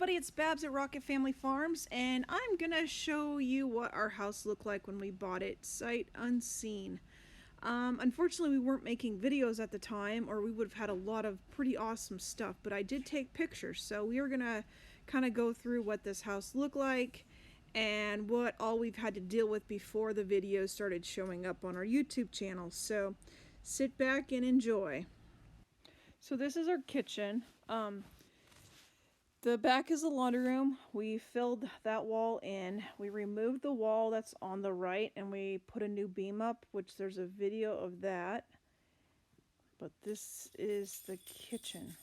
everybody, it's Babs at Rocket Family Farms, and I'm gonna show you what our house looked like when we bought it, sight unseen. Unfortunately, we weren't making videos at the time, or we would have had a lot of pretty awesome stuff, but I did take pictures, so we are gonna kind of go through what this house looked like and what all we've had to deal with before the videos started showing up on our YouTube channel. So sit back and enjoy. So this is our kitchen. The back is the laundry room. We filled that wall in. We removed the wall that's on the right and we put a new beam up, which there's a video of that. But this is the kitchen.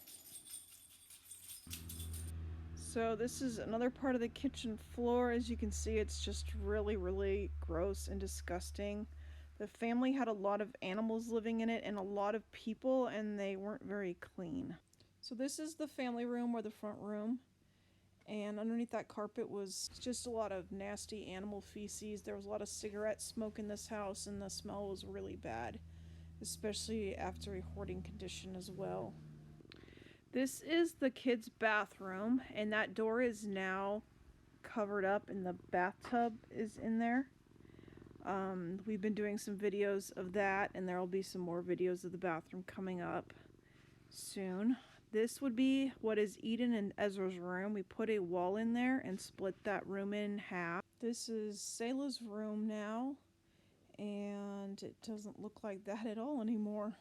So this is another part of the kitchen floor. As you can see, it's just really gross and disgusting. The family had a lot of animals living in it and a lot of people, and they weren't very clean. So this is the family room, or the front room, and underneath that carpet was just a lot of nasty animal feces. There was a lot of cigarette smoke in this house, and the smell was really bad, especially after a hoarding condition as well. This is the kids' bathroom, and that door is now covered up and the bathtub is in there. We've been doing some videos of that, and there will be some more videos of the bathroom coming up soon. This would be what is Eden and Ezra's room. We put a wall in there and split that room in half. This is Selah's room now, and it doesn't look like that at all anymore.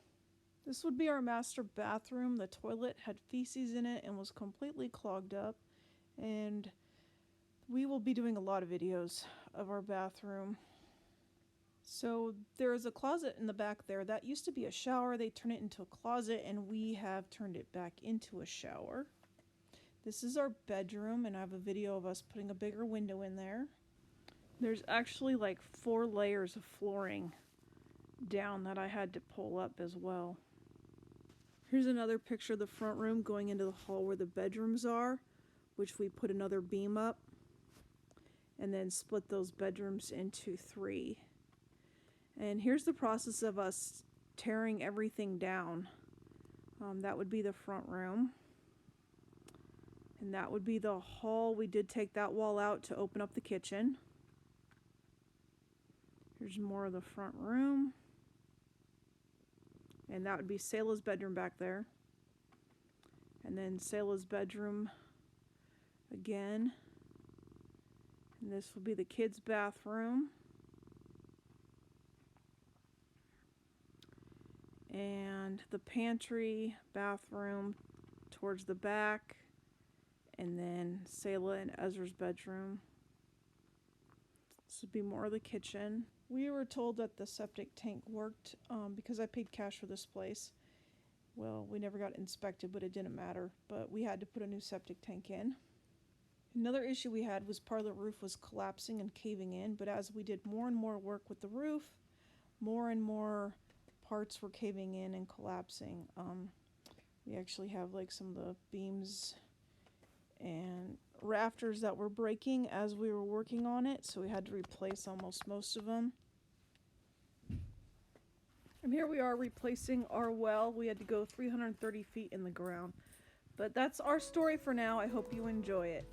This would be our master bathroom. The toilet had feces in it and was completely clogged up, and we will be doing a lot of videos of our bathroom. So there is a closet in the back there. That used to be a shower. They turned it into a closet, and we have turned it back into a shower. This is our bedroom, and I have a video of us putting a bigger window in there. There's actually like 4 layers of flooring down that I had to pull up as well. Here's another picture of the front room going into the hall where the bedrooms are, which we put another beam up and then split those bedrooms into 3. And here's the process of us tearing everything down. That would be the front room. And that would be the hall. We did take that wall out to open up the kitchen. Here's more of the front room. And that would be Selah's bedroom back there. And then Selah's bedroom again. And this will be the kids' bathroom. And the pantry, bathroom towards the back, and then Selah and Ezra's bedroom. This would be more of the kitchen. We were told that the septic tank worked because I paid cash for this place. Well, we never got inspected, but it didn't matter. But we had to put a new septic tank in. Another issue we had was part of the roof was collapsing and caving in, but as we did more and more work with the roof, more and more parts were caving in and collapsing. We actually have like some of the beams and rafters that were breaking as we were working on it, so we had to replace almost most of them. And here we are replacing our well. We had to go 330 feet in the ground. But that's our story for now. I hope you enjoy it.